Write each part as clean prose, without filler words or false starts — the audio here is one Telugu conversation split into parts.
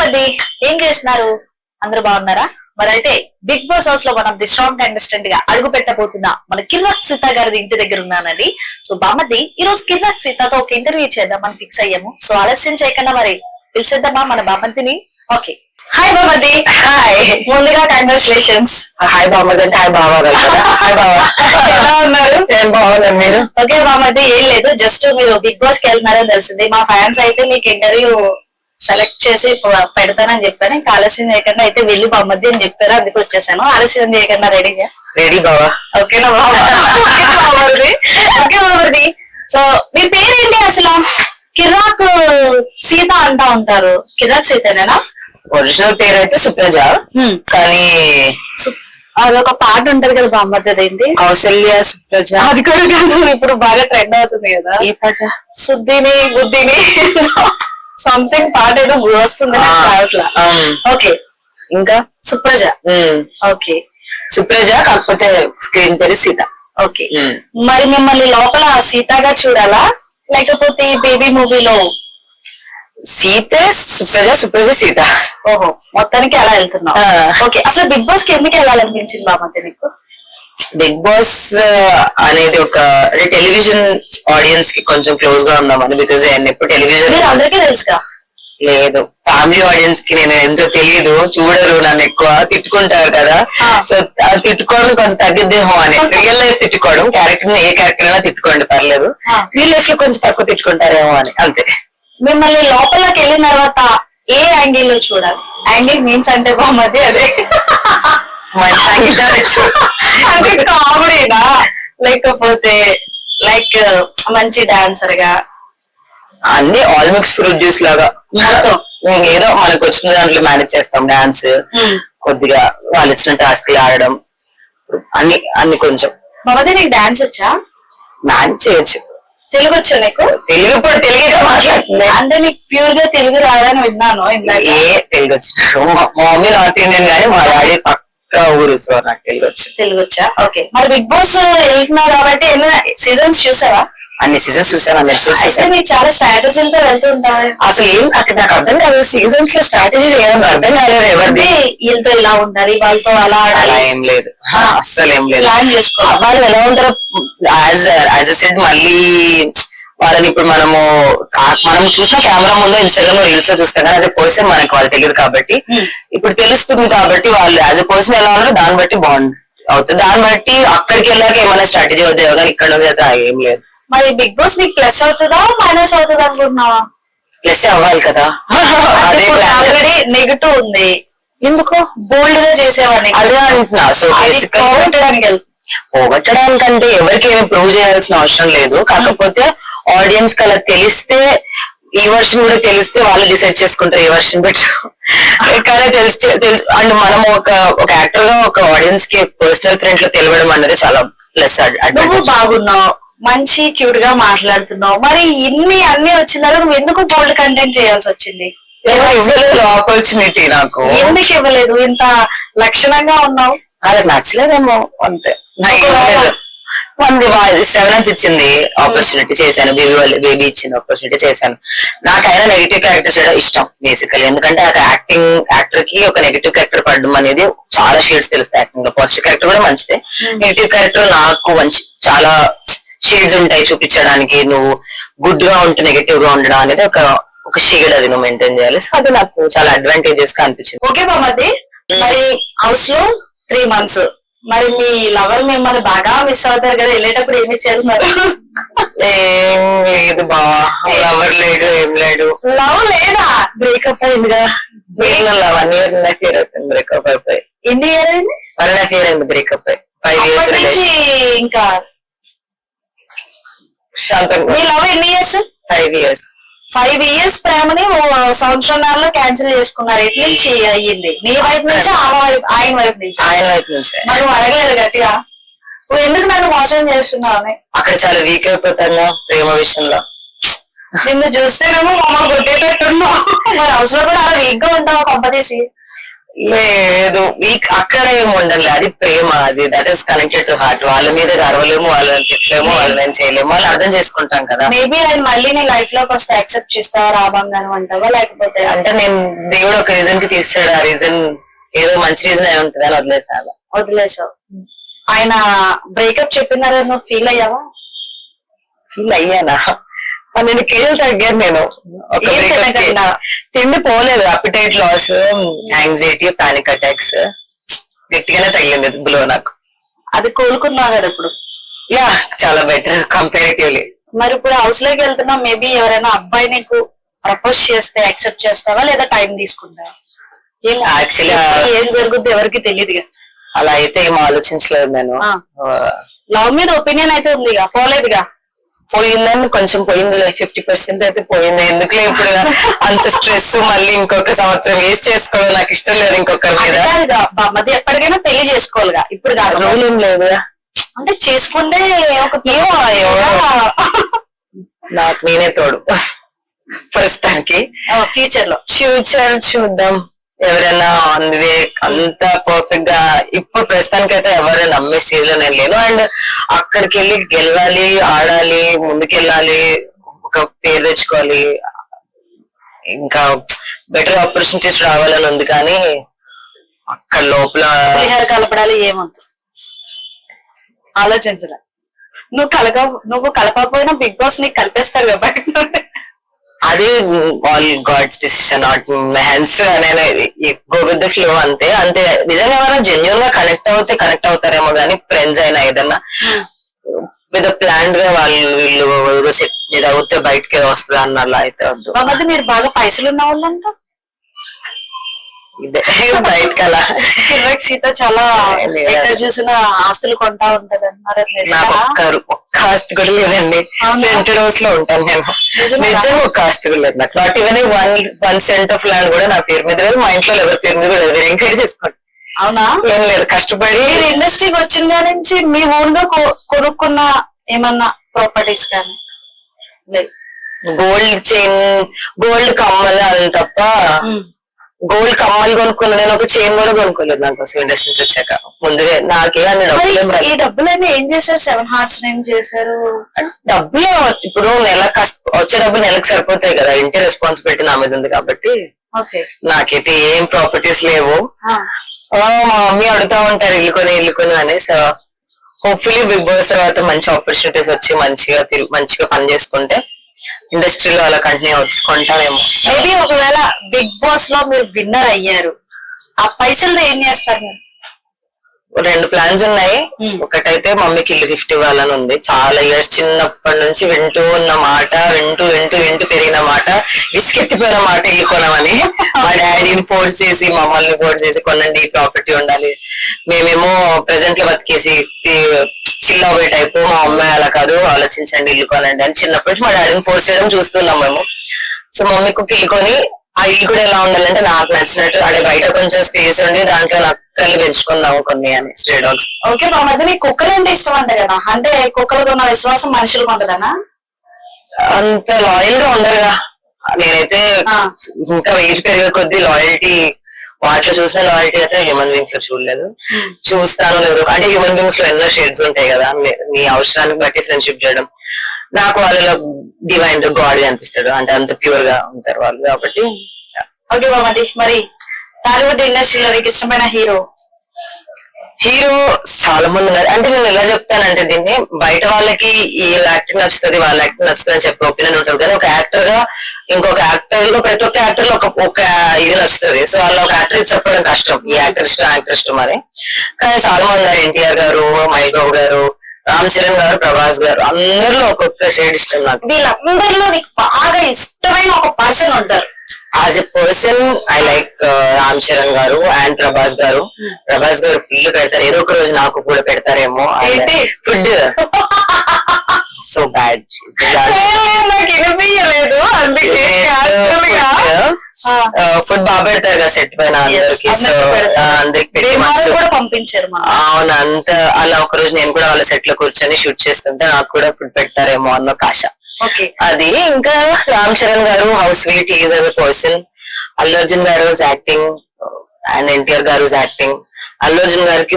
బామ్మది ఏం చేస్తున్నారు? అందరూ బాగున్నారా? మరి అయితే బిగ్ బాస్ హౌస్ లో మనం ది స్ట్రాంగ్ కంటెస్టెంట్ గా అడుగు పెట్టబోతున్నా మన కిర్రాక్ సీత గారి ఇంటి దగ్గర ఉన్నానండి. సో బామ్మది ఈ రోజు కిర్రాక్ సీతతో ఒక ఇంటర్వ్యూ చేద్దాం మనం ఫిక్స్ అయ్యాము. సో ఆలస్యం చేయకుండా మరి పిలిచేద్దామా మన బామ్మతిని? ఓకే, హాయ్ బామ్మది. హాయ్, ముందుగా కంగ్రాచులేషన్స్. హాయ్ బామ్మది అంటే హాయ్ బావ కదా. హాయ్ బావ, ఎలా ఉన్నారు? ఏం బాగున్నాను మీరు? ఓకే బామ్మది, ఏం లేదు, జస్ట్ మీరు బిగ్ బాస్ కి వెళ్తున్నారని తెలిసింది. మా ఫ్యాన్స్ అయితే మీకు ఇంటర్వ్యూ సెలెక్ట్ చేసి పెడతానని చెప్పాను. ఇంకా ఆలస్యం చేయకుండా అయితే వెళ్ళి బామ్మది అని చెప్పారు, అందుకు వచ్చేసాను. ఆలస్యం చేయకుండా రెడీగా రెడీ బావా? ఓకేనా బామ్మది? ఓకే బామ్మది, సో మీ పేరేంటి అసలు? కిర్రాక్ సీత అంటా ఉంటారు, కిర్రాక్ సీతనేనా? ఒరిజినల్ పేరు అయితే సుప్రజ, కానీ అదొక పాట ఉంటది కదా బామ్మది, అదేంటి? కౌసల్య సుప్రజ. అది కూడా కాదు, ఇప్పుడు బాగా ట్రెండ్ అవుతుంది కదా. ఈ పాట శుద్ధిని బుద్ధిని సంథింగ్ పాట ఏదో వస్తుంది. ఓకే, ఇంకా సుప్రజ. ఓకే, సుప్రజ, కాకపోతే స్క్రీన్ పేరు సీత. ఓకే, మరి మిమ్మల్ని లోపల సీతగా చూడాలా లేకపోతే బేబీ మూవీలో సీతే సుప్రజ, సుప్రజ సీత? ఓహో, మొత్తానికి అలా వెళ్తున్నావు. ఓకే, అసలు బిగ్ బాస్ కి ఎందుకు వెళ్ళాలనిపించింది బామ్మతి నీకు? బిగ్ బాస్ అనేది ఒక టెలివిజన్ ఆడియన్స్ కి కొంచెం క్లోజ్ గా ఉన్నామని. బికాజ్ నేను ఎప్పుడు టెలివిజన్ మీరు అందరికీ తెలుసుగా. లేదు, ఫ్యామిలీ ఆడియన్స్ కి నేను ఎంతో తెలియదు, చూడరు, నన్ను ఎక్కువ తిట్టుకుంటారు కదా. సో తిట్టుకోవడం కొంచెం తగ్గిద్దేమో అని. రియల్ లైఫ్ తిట్టుకోవడం, క్యారెక్టర్ ఏ క్యారెక్టర్ అయినా తిట్టుకోండి పర్లేదు, రియల్ లైఫ్ లో కొంచెం తక్కువ తిట్టుకుంటారేమో అని, అంతే. మిమ్మల్ని లోపలికి వెళ్ళిన తర్వాత ఏ యాంగిల్ లో చూడాలి? యాంగిల్ మీన్స్ అంటే బామ్మది అదే అంటే కామెడీనా లేకపోతే లైక్ మంచి డాన్సర్ గా? అన్ని ఆల్ మిక్స్ ఫ్రూట్ జ్యూస్ లాగా మొత్తం. ఏదో మనకు వచ్చిన దాంట్లో మేనేజ్ చేస్తాం. డాన్స్ కొద్దిగా, వాళ్ళు ఇచ్చిన టాస్క్ ఆడడం, అన్ని కొంచెం. బామ్మది నీకు డాన్స్ వచ్చా? మేనేజ్ చేయొచ్చు. తెలుగు వచ్చా నీకు? తెలుగు ఇప్పుడు తెలుగుగా మాట్లాడుతుంది అంటే నీకు ప్యూర్ గా తెలుగు రాదని విన్నాను. తెలుగు వచ్చు. మా మమ్మీ నార్త్ ఇండియన్ గానీ మా డాడీ పక్క ఊరు, సో నాకు తెలుగు వచ్చు. తెలుగు వచ్చా? ఓకే, మరి బిగ్ బాస్ వెళ్తున్నావు కాబట్టి ఎన్నో సీజన్స్ చూసావా? అన్ని సీజన్స్ చూసాను, అన్ని ఎపిసోడ్స్ చూసాను. మీకు చాలా స్ట్రాటజీలతో వెళ్తూ ఉంటావు. అసలు ఏం నాకు అర్థం కాదు, సీజన్స్ లో స్ట్రాటజీ ఏం అర్థం కాలేదు. ఎవరిది వీళ్ళతో ఇలా ఉండాలి, వాళ్ళతో అలా ఆడాలి, ఏం లేదు, అస్సలు ఏం లేదు. ప్లాన్ చేసుకో. వాళ్ళు ఎలా ఉంటారో యాజ్ ఎ సెడ్, మళ్ళీ వాళ్ళని ఇప్పుడు మనం చూసిన కెమెరా ముందు ఇన్స్టాగ్రామ్ లో రీల్స్ లో చూస్తాం కానీ యాజ్ ఎ పర్సన్ మనకు వాళ్ళు తెలియదు కాబట్టి ఇప్పుడు తెలుస్తుంది. కాబట్టి వాళ్ళు యాజ్ ఎ పర్సన్ ఎలా ఉన్నారో దాన్ని బట్టి బాండ్ అవుతుంది. దాన్ని బట్టి అక్కడికి వెళ్ళాక ఏమైనా స్ట్రాటజీ అవుతాయో కానీ ఇక్కడ ఏం లేదు. మరి బిగ్ బాస్ నీకు ప్లస్ అవుతుందా మైనస్ అవుతుందా అనుకుంటున్నావా? ప్లస్ అవ్వాలి కదా. ఆల్రెడీ నెగిటివ్ ఉంది, ఎందుకు బోల్డ్ గా చేసేవాడిని అదే అంటున్నా. సో పోగొట్టడానికంటే ఎవరికి ఏమి ప్రూవ్ చేయాల్సిన అవసరం లేదు. కాకపోతే ఆడియన్స్ కి అలా తెలిస్తే, ఈ వర్షన్ కూడా తెలిస్తే వాళ్ళు డిసైడ్ చేసుకుంటారు ఏ వర్షన్ బెటర్. కానీ తెలుసు అండ్ మనం ఒక యాక్టర్ గా ఒక ఆడియన్స్ కి పర్సనల్ ఫ్రెండ్ లో తెలియడం అనేది చాలా ప్లస్. నువ్వు బాగున్నావు, మంచి క్యూట్ గా మాట్లాడుతున్నావు, మరి అన్ని వచ్చినారు, నువ్వు ఎందుకు బోల్డ్ కంటెంట్ చేయాల్సి వచ్చింది? ఆపర్చునిటీ నాకు ఎందుకు ఇవ్వలేదు? ఇంత లక్షణంగా ఉన్నావు. అలా నచ్చలేదేమో అంతే. 7 ఇచ్చింది ఆపర్చునిటీ, చేశాను. బేబీ ఇచ్చింది ఆపర్చునిటీ, చేశాను. నాకైనా నెగిటివ్ క్యారెక్టర్ చేయడం ఇష్టం బేసికలీ. ఎందుకంటే యాక్టర్ కి ఒక నెగిటివ్ క్యారెక్టర్ పడడం అనేది చాలా షేడ్స్ తెలుస్తాయి యాక్టింగ్ లో. పాజిటివ్ క్యారెక్టర్ కూడా మంచిదే, నెగిటివ్ క్యారెక్టర్ నాకు మంచి చాలా షేడ్స్ ఉంటాయి చూపించడానికి. నువ్వు గుడ్ గా ఉంటూ నెగిటివ్ గా ఉండడం అనేది ఒక షేడ్, అది నువ్వు మెయింటైన్ చేయాలి. సో అది నాకు చాలా అడ్వాంటేజెస్ గా అనిపించింది. ఓకే బామ్మది, మరి హౌస్ లో 3 months, మరి మీ లవర్ మిమ్మల్ని బాగా మిస్ అవుతారు కదా, వెళ్ళేటప్పుడు ఏమి చేస్తున్నారు? ఏం లేదు బావా, లవర్ లేడు, ఏం లేడు. లవ్ లేదా? బ్రేకప్ అయింది కదా. 1 year అవుతుంది బ్రేకప్ అయిపోయి. ఎన్ని ఇయర్ అయింది? 1.5 year అయింది బ్రేకప్ అయి. 5 years ఇంకా మీ లవ్ ఎన్ని ఇయర్స్? 5 years. 5 years ప్రేమని 1 సంవత్సరంలో క్యాన్సిల్ చేసుకున్నారు. ఎట్ల నుంచి అయ్యింది? నీ వైపు నుంచి ఆయన వైపు నుంచి? ఆయన వైపు నుంచి. మనం అడగలేదు గట్టిగా, నువ్వు ఎందుకు నన్ను మోసం చేస్తున్నావు అని? అక్కడ చాలా వీక్ అయిపోతాను ప్రేమ విషయంలో. నిన్ను చూస్తేనేమో మమ్మల్ని కొట్టేటట్టున్నావు, మరి హౌస్ లో కూడా అలా వీక్ గా ఉంటావు కంపదీసి. లేదు అక్కడ ఏమి ఉండదు, అది ప్రేమ, అది that is connected to heart. వాళ్ళ మీద అరవలేము, వాళ్ళని తిట్టలేము, వాళ్ళని చేయలేము, వాళ్ళు అర్థం చేసుకుంటాం కదా. మేబీ ఆయన మళ్ళీ నీ లైఫ్ లోకి వస్తే యాక్సెప్ట్ చేస్తావా రా బంగారం అంటావా, లేకపోతే అంటే నేను దేవుడు ఒక రీజన్ కి తీస్తాడు, ఆ రీజన్ ఏదో మంచి రీజన్ అయి ఉంటుంది అని వదిలేసాను. వదిలేసావు. ఆయన బ్రేకప్ చెప్పినారా, నువ్వు ఫీల్ అయ్యావా? ఫీల్ అయ్యానా? 12 కేజీలు తగ్గాను నేను. ఒక ఏం breakup కి. తినకుండా? తిండి పోలేదు, appetite loss, anxiety, panic attacks గట్టిగానే తగిలింది బ్లో నాకు. అది కోలుకున్నావు కదా ఇప్పుడు. యా, చాలా బెటర్ కంపారిటివ్లీ. మరి ఇప్పుడు హౌస్ లోకి వెళ్తున్నావు, మేబీ ఎవరైనా అబ్బాయి నీకు ప్రపోజ్ చేస్తే యాక్సెప్ట్ చేస్తావా లేదా టైం తీసుకుంటావా? యాక్చువల్లీ ఏం జరుగుద్ది ఎవరికి తెలియదు. అలా అయితే ఏం ఆలోచించలేదు నేను. లవ్ మీద ఒపీనియన్ అయితే ఉందిగా, పోలేదుగా? పోయిందని కొంచెం పోయింది, 50% అయితే పోయింది. ఎందుకులే ఇప్పుడు అంత స్ట్రెస్, మళ్ళీ ఇంకొక సంవత్సరం వేస్ట్ చేసుకోవడం నాకు ఇష్టం లేదు ఇంకొకరి మీద. మధ్య ఎప్పటికైనా పెళ్లి చేసుకోవాలిగా, ఇప్పుడు కాదు. రూల్ ఏం లేదు అంటే చేసుకుంటే ఒక నాకు నేనే తోడు ప్రస్తుతానికి. ఫ్యూచర్ లో చూద్దాం. ఎవరైనా అందువే అంత పర్ఫెక్ట్ గా ఇప్పుడు ప్రస్తుతానికి అయితే ఎవరు నమ్మే స్టేజ్ లో నేను లేను. అండ్ అక్కడికి వెళ్ళి గెలవాలి, ఆడాలి, ముందుకెళ్ళాలి, ఒక పేరు తెచ్చుకోవాలి, ఇంకా బెటర్ ఆపర్చునిటీస్ రావాలని ఉంది. కానీ అక్కడ లోపల కలపడాలి ఏమొద్దు ఆలోచించలే. నువ్వు కలపకపోయినా బిగ్ బాస్ నీకు కలిపేస్తారు కాబట్టి అది all God's decision, not my hands. నేను గో విత్ ద ఫ్లో అంతే. నిజంగా ఎవరైనా జెన్యున్ గా కనెక్ట్ అవుతారేమో కానీ ఫ్రెండ్స్ అయినా ఏదన్నా విత్ ప్లాన్ గా వాళ్ళు సెట్ మీద అవుతే బయటకి వస్తుంది అన్నలా అయితే వద్దు. మీరు బాగా పైసలు ఉన్న వాళ్ళంట ఇదే బయటకి అలా. సీత చాలా ఎక్కడ చూసిన ఆస్తులు కొంటా ఉంటది అన్నారు. నాకు ఒక్క ఆస్తి కూడా లేదండి. 20 రోజు లో ఉంటాను నేను. నిజంగా ఒక్క ఆస్తి కూడా లేదు నాకు. Not even 1 cent of land కూడా నా పేరు మీద లేదు, మా ఇంట్లో ఎవరి పేరు మీద లేదు. ఎంకరేజ్ చేసుకోండి. అవునా? ఏం లేదు, కష్టపడి. ఇండస్ట్రీకి వచ్చిన దాని నుంచి మీ ఓన్ గా కొనుక్కున్న ఏమన్నా ప్రాపర్టీస్ కానీ? గోల్డ్ చైన్, గోల్డ్ కమ్మలు అది తప్ప గోల్డ్ కమ్మలు కొనుక్కున్నా. నేను ఒక చైన్ కూడా కొనుక్కోలేదు నాకు అసలు ఇండస్ట్రీ నుంచి వచ్చాక. ముందుగా నాకే అన్ని డబ్బులు. ఈ డబ్బులన్నీ ఏం చేశారు? 7 హార్ట్స్ ఏం చేశారు? డబ్బులు ఇప్పుడు వచ్చే డబ్బులు నెలకు సరిపోతాయి కదా, ఇంటి రెస్పాన్సిబిలిటీ నా మీద ఉంది కాబట్టి. నాకైతే ఏం ప్రాపర్టీస్ లేవు. మా మమ్మీ అడుగుతా ఉంటారు ఇల్లుకొని అని. సో హోప్ఫుల్లీ బిగ్ బాస్ తర్వాత మంచి ఆపర్చునిటీస్ వచ్చి మంచిగా పని చేసుకుంటే ఇండస్ట్రీలో అలా కంటిన్యూ కొంటానేమో. మేబీ ఒకవేళ బిగ్ బాస్ లో మీరు విన్నర్ అయ్యారు, ఆ పైసలు ఏం చేస్తారు మీరు? 2 ప్లాన్స్ ఉన్నాయి. ఒకటైతే మమ్మీకి ఇల్లు గిఫ్ట్ ఇవ్వాలని ఉంది. చాలా ఇయర్స్ చిన్నప్పటి నుంచి వింటూ ఉన్న మాట, వింటూ పెరిగిన మాట, విసుకెత్తిపోయిన మాట, ఇల్లు కొనమని. మా డాడీని ఫోర్స్ చేసి, మమ్మల్ని ఫోర్స్ చేసి కొనండి, ప్రాపర్టీ ఉండాలి. మేమేమో ప్రెసెంట్ లో బతికేసి చిల్ అవ్వే టైపు. మా అమ్మాయి అలా కాదు, ఆలోచించండి, ఇల్లు కొనండి అని చిన్నప్పటి నుంచి మా డాడీని ఫోర్స్ చేయడం చూస్తున్నాం మేము. సో మమ్మీకి ఒక ఇల్లు కొని, ఆ ఇల్లు కూడా ఎలా ఉండాలంటే నాకు నచ్చినట్టు, అదే బయట కొంచెం స్పేస్ ఉండి దాంట్లో నక్కలు పెంచుకుందాము కొన్ని అని, స్ట్రే డాగ్స్. ఓకే, మా మధ్య నీకు కుక్కలు అంటే ఇష్టం అంట కదా, అంటే కుక్కలు ఉన్న విశ్వాసం మనుషులకు ఉంటదనా? అంత లాయల్ గా ఉండరుగా. నేనైతే ఇంకా ఏజ్ పెరిగే కొద్దీ లాయల్టీ, వాటిలో చూసిన లాయల్టీ అయితే హ్యూమన్ బీయింగ్స్ లో చూడలేదు. చూస్తాను లేదు అంటే హ్యూమన్ బీయింగ్స్ లో ఎన్నో షేడ్స్ ఉంటాయి కదా, నీ అవసరానికి బట్టి ఫ్రెండ్షిప్ చేయడం. నాకు వాళ్ళలో డివైన్ గాడ్ అనిపిస్తాడు, అంటే అంత ప్యూర్ గా ఉంటారు వాళ్ళు కాబట్టి. ఓకే బామది, మరి టాలీవుడ్ ఇండస్ట్రీలో నీకు ఇష్టమైన హీరో చాలా మంది ఉన్నారు. అంటే నేను ఎలా చెప్తానంటే, దీన్ని బయట వాళ్ళకి ఈ యాక్టింగ్ నచ్చుతుంది, వాళ్ళ యాక్టింగ్ నచ్చుతుంది అని చెప్పే ఒపీనియన్ ఉంటుంది. కానీ ఒక యాక్టర్ గా ఇంకొక యాక్టర్ లో, ప్రతి ఒక్క యాక్టర్ లో ఒక ఇది నచ్చుతుంది. సో వాళ్ళ ఒక యాక్టర్ చెప్పడం కష్టం, ఈ యాక్టర్ ఇష్టం, యాక్టర్ ఇష్టం అని. కానీ చాలా మంది ఉన్నారు. ఎన్టీఆర్ గారు, మహేష్ బాబు గారు, రామ్ చరణ్ గారు, ప్రభాస్ గారు, అందరిలో ఒక్కొక్క షేడ్ ఇష్టం నాకు. వీళ్ళందరిలో నీకు బాగా ఇష్టమైన ఒక పర్సన్ ఉంటారు? As a person I like Ram Charan గారు అండ్ ప్రభాస్ గారు. ప్రభాస్ గారు ఫుల్ పెడతారు, ఏదో ఒక రోజు నాకు కూడా పెడతారేమో. ఫుడ్ సో బ్యాడ్, ఫుడ్ బాగా పెడతారు కదా సెట్ పైన అందరికి. సో అందరికి పెట్టి పంపించారు. అవును, అంత అలా ఒక రోజు నేను కూడా వాళ్ళ సెట్ లో కూర్చొని షూట్ చేస్తుంటే నాకు కూడా ఫుడ్ పెడతారేమో అన్న ఒక ఆశ. అది. ఇంకా రామ్ చరణ్ గారు, how sweet is as a person. Allu Arjun గారు యాక్టింగ్ అండ్ ఎన్టీఆర్ గారు యాక్టింగ్, అల్లు అర్జున్ గారికి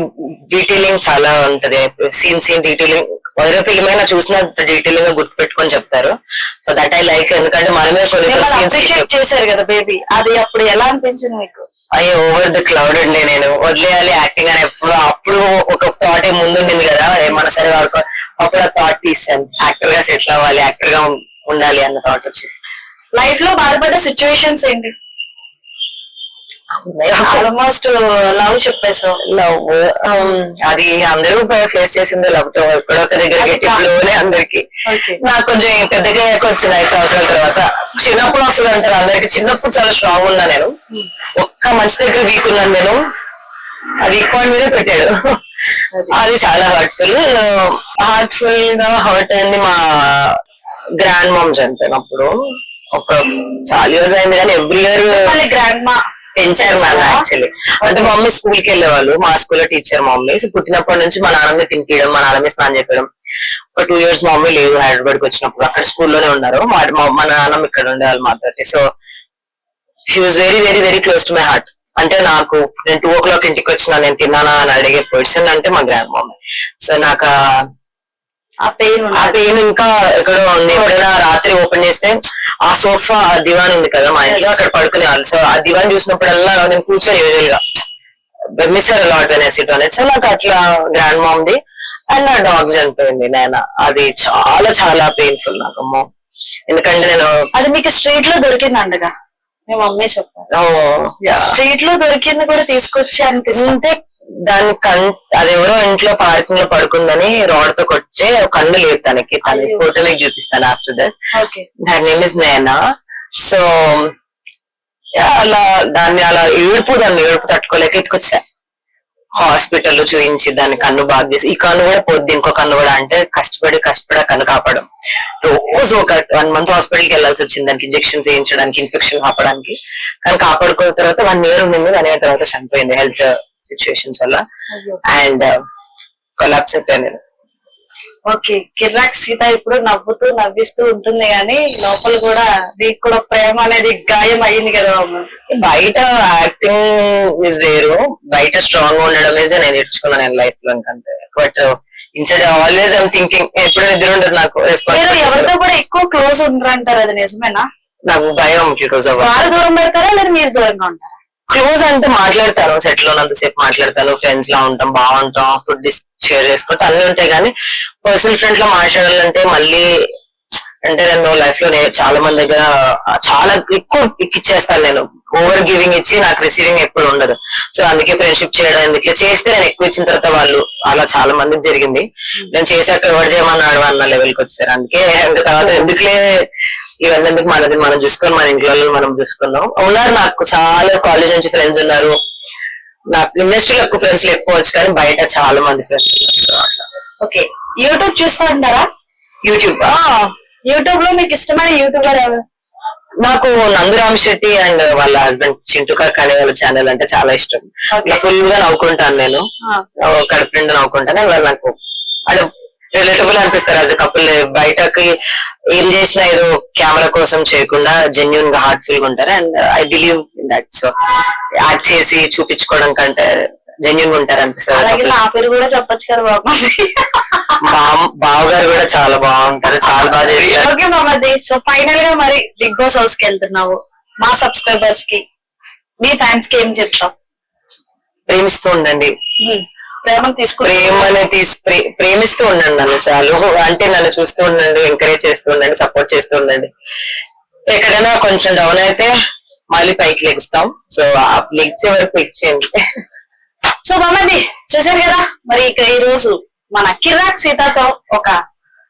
డీటెయిలింగ్ చాలా ఉంటది, సీన్ డీటెయిలింగ్ వేరే ఫిల్మ్ అయినా చూసిన డీటెయిలింగ్ గా గుర్తు పెట్టుకొని చెప్తారు. సో దట్ ఐ లైక్, ఎందుకంటే మనమే అప్రిషియేట్ చేశారు కదా బేబీ, అది అప్పుడు ఎలా అనిపించింది మీకు? అయ్యో ఓవర్ ద క్లౌడ్ అండి, నేను వదిలేయాలి యాక్టింగ్ అని అప్పుడు ఒక థాట్ ముందుండింది కదా, ఏమన్నా సరే వాళ్ళకు అప్పుడు ఆ థాట్ తీసాను, యాక్టర్ గా సెటిల్ అవ్వాలి, యాక్టర్ గా ఉండాలి అన్న థాట్ వచ్చేసి. లైఫ్ లో బాధపడ్డ సిచ్యువేషన్స్ ఏంటి? ఆల్మోస్ట్ లవ్ చెప్పేసావు. లవ్ అది అందరూ ఫేస్ చేసింది, లవ్ తో ఎక్కడో ఒక దగ్గర గట్టిలోనే అందరికి. నాకు కొంచెం పెద్దగా వచ్చింది 5 సంవత్సరాల తర్వాత. చిన్నప్పుడు వస్తుంది అంటారు అందరికి, చిన్నప్పుడు చాలా స్ట్రాంగ్ ఉన్నా నేను, ఒక్క మనిషి దగ్గర వీక్ ఉన్నాను నేను, అది వీక్ పాయింట్ మీద పెట్టాడు. అది చాలా హార్ట్ఫుల్ గా హర్ట్ అయింది. మా గ్రాండ్ మామ్ చనిపోయినప్పుడు ఒక చాలా ఇయర్స్ అయింది, కానీ ఎవ్రీ ఇయర్ గ్రాండ్ మా పెంచారు మ్యామ్. యాక్చువల్లీ అంటే మా మమ్మీ స్కూల్ కి వెళ్ళేవాళ్ళు, మా స్కూల్లో టీచర్ మా మమ్మీ. సో పుట్టినప్పటి నుంచి మా నాన్నమే తినిపించడం, మా నాన్నమే స్నానం చెప్పడం. ఒక 2 years మా మమ్మీ లేదు, హైదరాబాద్ కి వచ్చినప్పుడు అక్కడ స్కూల్లోనే ఉన్నారు. మా నాన్నమ్మ ఇక్కడ ఉండేవాళ్ళు మాతోటి. So she was very very very close to my heart. అంటే నాకు నేను 2 o'clock ఇంటికి వచ్చినా నేను తిన్నానా అని అడిగే పర్సన్ అంటే మా గ్రాండ్ మమ్మీ. సో నాకు ఆ పెయిన్ ఇంకా ఎక్కడో ఉంది. ఎప్పుడైనా రాత్రి ఓపెన్ చేస్తే ఆ సోఫా, ఆ దివాన్ ఉంది కదా మా ఇంట్లో, అక్కడ పడుకునేవాళ్ళు. సో ఆ దివాన్ చూసినప్పుడల్లా నేను కూర్చొని యూజువల్ గా miss lot when I SIT on it. So నాకు అట్లా గ్రాండ్ మామ్ ది అండ్ నా డాగ్ చనిపోయింది నేను, అది చాలా చాలా పెయిన్ఫుల్ నాకు అమ్మో. ఎందుకంటే నేను అది మీకు స్ట్రీట్ లో దొరికింది అండగా మీ మమ్మీ చెప్పారు, స్ట్రీట్ లో దొరికింది కూడా తీసుకొచ్చి అనిపిస్తుంటే దాని అది ఎవరో ఇంట్లో పార్కింగ్ లో పడుకుందని రాడ్ తో కొట్టే కన్ను లేదు తనకి. తన ఫోటో మీకు చూపిస్తాను ఆఫ్టర్ దిస్. దాని నేమ్ ఇస్ నేనా. సో అలా దాన్ని ఏడుపు తట్టుకోలేక ఎత్తుకొచ్చా హాస్పిటల్లో చూపించి, దాన్ని కన్ను బాగా చేసి, ఈ కన్ను కూడా పోద్ది, ఇంకో కన్ను కూడా, అంటే కష్టపడి ఆ కన్ను కాపాడడం. రోజు ఒక 1 month హాస్పిటల్కి వెళ్ళాల్సి వచ్చింది దానికి ఇంజెక్షన్స్ వేయించడానికి, ఇన్ఫెక్షన్ కాపాడడానికి. కానీ కాపాడుకున్న తర్వాత 1 year ఉండింది, 1 year తర్వాత చనిపోయింది హెల్త్ సిచ్యువేషన్స్ వల్ల. అండ్ కొలాప్స్ అయిపోయాను. ఓకే, కిర్రాక్ సీత ఇప్పుడు నవ్వుతూ నవ్విస్తూ ఉంటుంది, కానీ లోపల కూడా నీకు కూడా ప్రేమ అనేది గాయం అయ్యింది కదా. బయట యాక్టింగ్ ఇస్ వేరు, బయట స్ట్రాంగ్ ఉండడం ఇస్ నేను నేర్చుకున్నాను నేను లైఫ్ లో అంతే. But inside always I'm thinking, ఎప్పుడు నిద్ర ఉండదు నాకు. ఎవరితో కూడా ఎక్కువ క్లోజ్ ఉంటారంటారు, అది నిజమేనా? నాకు భయం క్లోజ్ అవ్వాలి. వాళ్ళు దూరం పెడతారా లేదా మీరు దూరంగా ఉంటారా? క్లోజ్ అంటే మాట్లాడతాను, సెట్ లో ఉన్నంతసేపు మాట్లాడతాను, ఫ్రెండ్స్ లా ఉంటాం, బాగుంటాం, ఫుడ్ షేర్ చేసుకుంటాం, అన్ని ఉంటాయి. కానీ పర్సనల్ ఫ్రెండ్ లో మాట్లాడాలంటే మళ్ళీ అంటే నేను లైఫ్ లో చాలా మంది దగ్గర చాలా ఎక్కువ ఇచ్చేస్తాను నేను, ఓవర్ గివింగ్ ఇచ్చి నాకు రిసీవింగ్ ఎప్పుడు ఉండదు. సో అందుకే ఫ్రెండ్షిప్ చేయడం ఇట్లా చేస్తే నేను ఎక్కువ ఇచ్చిన తర్వాత వాళ్ళు అలా చాలా మందికి జరిగింది. నేను చేశాక ఎవరు చేయమన్నాడు అన్న లెవెల్కి వచ్చారు. అందుకే ఇంకా తర్వాత ఎందుకులే ఇవన్నీ ఎందుకు, మనది మనం చూసుకొని మన ఇంట్లో మనం చూసుకున్నాం. ఉన్నారు నాకు చాలా కాలేజ్ నుంచి ఫ్రెండ్స్ ఉన్నారు, నాకు ఇండస్ట్రీలో ఎక్కువ ఫ్రెండ్స్ లేకపోవచ్చు, కానీ బయట చాలా మంది ఫ్రెండ్స్ ఉన్నారు. ఓకే, యూట్యూబ్ చూస్తా ఉంటారా? యూట్యూబ్ లో మీకు ఇష్టమైన యూట్యూబర్ ఎవరు? నాకు నందురామ్ శెట్టి అండ్ వాళ్ళ హస్బెండ్ చింటూ కాక్ అనే వాళ్ళ ఛానల్ అంటే చాలా ఇష్టం. ఫుల్ గా నవ్వుకుంటాను నేను, కడుపు నిండా నవ్వుకుంటాను. వాళ్ళు నాకు అంటే రిలేటబుల్ అనిపిస్తారు యాజ్ ఎ కపుల్. బయటకి ఏం చేసినా ఏదో కెమెరా కోసం చేయకుండా జెన్యున్ గా హార్ట్ఫుల్ గా ఉంటారు. And I believe in that. So act చేసి చూపించుకోవడం కంటే జెన్యున్ గా ఉంటారు అనిపిస్తారు. నా పేరు కూడా చెప్పొచ్చు కదా బాబు. బావగారు కూడా చాలా బాగుంటారు, చాలా బాగా చేస్తారు. ఓకే మామది, సో ఫైనల్ గా మరి బిగ్ బాస్ హౌస్ కి వెళ్తున్నావు, మా సబ్స్క్రైబర్స్ కి, మీ ఫ్యాన్స్ కి ఏం చెప్తావు? ప్రేమిస్తూ ఉండండి, ప్రేమిస్తూ ఉండండి నన్ను చాలు. అంటే నన్ను చూస్తూ ఉండండి, ఎంకరేజ్ చేస్తూ ఉండండి, సపోర్ట్ చేస్తూ ఉండండి. ఎక్కడైనా కొంచెం డౌన్ అయితే మళ్ళీ పైకి లెగుస్తాం. సో ఆ లెగ్సే వరకు ఇచ్చేయండి. సో మామది చూసారు కదా, మరి ఇక ఈ రోజు మన కిర్రాక్ సీతతో ఒక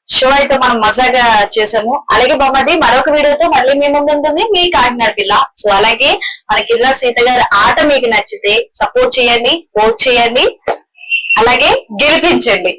షో అయితే మనం మజాగా చేసాము. అలాగే బామ్మది మరొక వీడియోతో మళ్ళీ మీ ముందు ఉంటుంది మీ కాకినాడ పిల్ల. సో అలాగే మన కిర్రాక్ సీత గారి ఆట మీకు నచ్చితే సపోర్ట్ చేయండి, ఓట్ చేయండి, అలాగే గెలిపించండి.